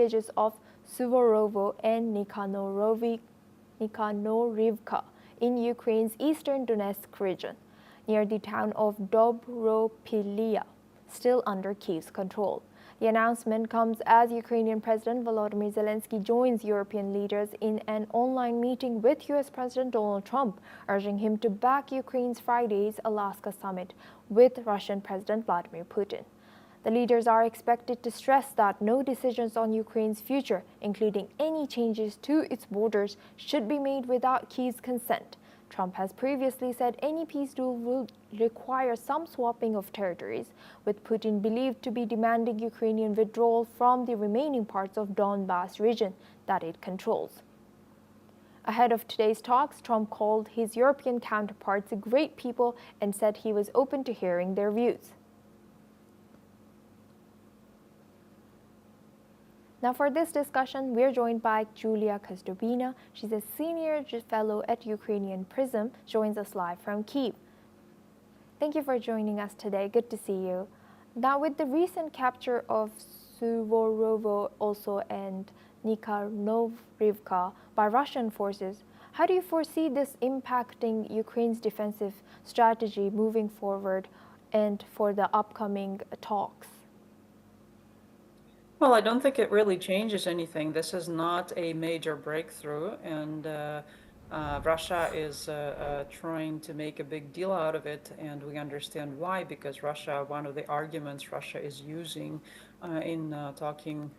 villages of Suvorovo and Nikanorivka in Ukraine's eastern Donetsk region, near the town of Dobropilya, still under Kyiv's control. The announcement comes as Ukrainian President Volodymyr Zelensky joins European leaders in an online meeting with U.S. President Donald Trump, urging him to back Ukraine's Friday's Alaska summit with Russian President Vladimir Putin. The leaders are expected to stress that no decisions on Ukraine's future, including any changes to its borders, should be made without Kyiv's consent. Trump has previously said any peace deal will require some swapping of territories, with Putin believed to be demanding Ukrainian withdrawal from the remaining parts of Donbas region that it controls. Ahead of today's talks, Trump called his European counterparts great people and said he was open to hearing their views. Now for this discussion, we're joined by Julia Kostobina. She's a senior fellow at Ukrainian Prism, joins us live from Kyiv. Thank you for joining us today. Good to see you. Now with the recent capture of Suvorovo also and Nikanorivka by Russian forces, how do you foresee this impacting Ukraine's defensive strategy moving forward and for the upcoming talks? Well, I don't think it really changes anything. This is not a major breakthrough, and Russia is trying to make a big deal out of it, and we understand why, because one of the arguments Russia is using in talking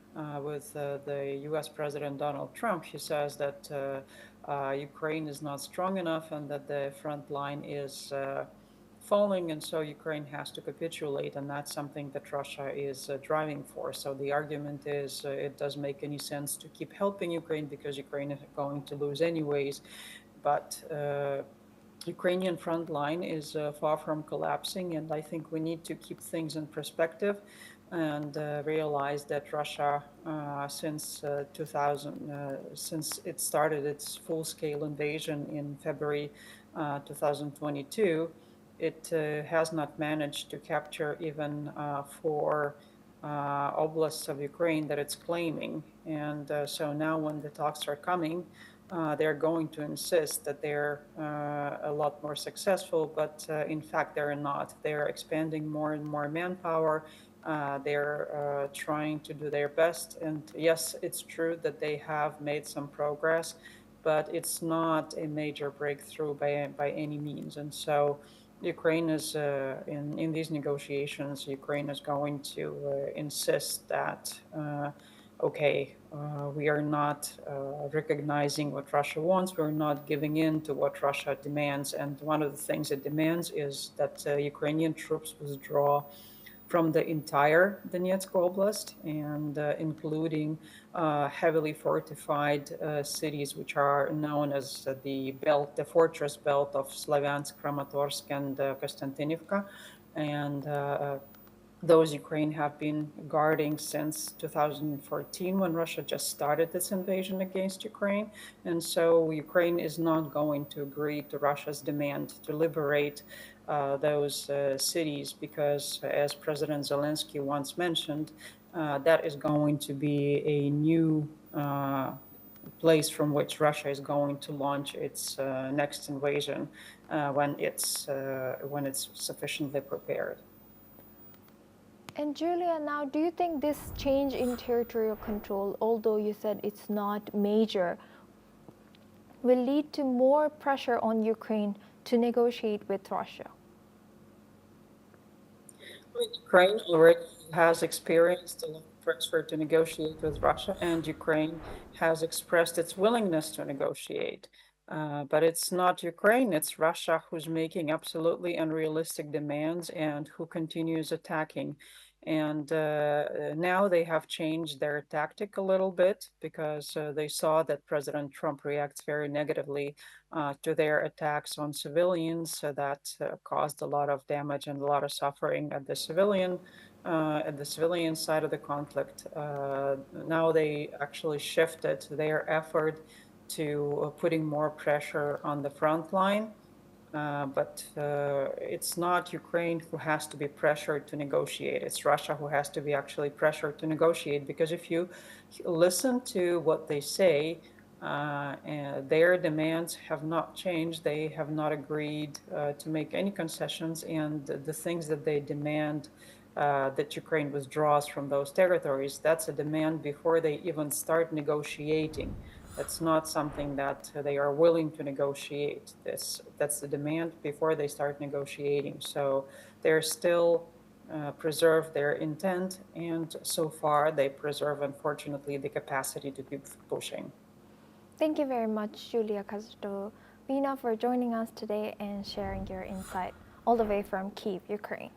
with the US President Donald Trump, he says that Ukraine is not strong enough and that the front line is falling, and so Ukraine has to capitulate, and that's something that Russia is driving for. So the argument is it doesn't make any sense to keep helping Ukraine because Ukraine is going to lose anyways. But Ukrainian front line is far from collapsing, and I think we need to keep things in perspective and realize that Russia, since it started its full-scale invasion in February 2022, it has not managed to capture even 4 oblasts of Ukraine that it's claiming. And so now when the talks are coming, they're going to insist that they're a lot more successful, but in fact they're not. They're expanding more and more manpower. They're trying to do their best. And yes, it's true that they have made some progress, but it's not a major breakthrough by any means. And so Ukraine is, in these negotiations, Ukraine is going to insist that, we are not recognizing what Russia wants, we're not giving in to what Russia demands. And one of the things it demands is that Ukrainian troops withdraw from the entire Donetsk Oblast, and including heavily fortified cities, which are known as the fortress belt of Slavyansk, Kramatorsk, and Konstantinivka. And those Ukraine have been guarding since 2014, when Russia just started its invasion against Ukraine. And so Ukraine is not going to agree to Russia's demand to liberate those cities, because as President Zelensky once mentioned, that is going to be a new place from which Russia is going to launch its next invasion when it's sufficiently prepared. And Julia, now do you think this change in territorial control, although you said it's not major, will lead to more pressure on Ukraine to negotiate with Russia? Ukraine already has experienced a lot of pressure to negotiate with Russia, and Ukraine has expressed its willingness to negotiate. But it's not Ukraine, it's Russia who's making absolutely unrealistic demands and who continues attacking. And now they have changed their tactic a little bit, because they saw that President Trump reacts very negatively to their attacks on civilians. So that caused a lot of damage and a lot of suffering at the civilian side of the conflict. Now they actually shifted their effort to putting more pressure on the front line. But it's not Ukraine who has to be pressured to negotiate. It's Russia who has to be actually pressured to negotiate. Because if you listen to what they say, and their demands have not changed. They have not agreed to make any concessions, and the things that they demand that Ukraine withdraws from those territories, that's a demand before they even start negotiating. That's not something that they are willing to negotiate. That's the demand before they start negotiating. So they're still preserve their intent, and so far they preserve, unfortunately, the capacity to keep pushing. Thank you very much, Julia Kaztovina, for joining us today and sharing your insight all the way from Kyiv, Ukraine.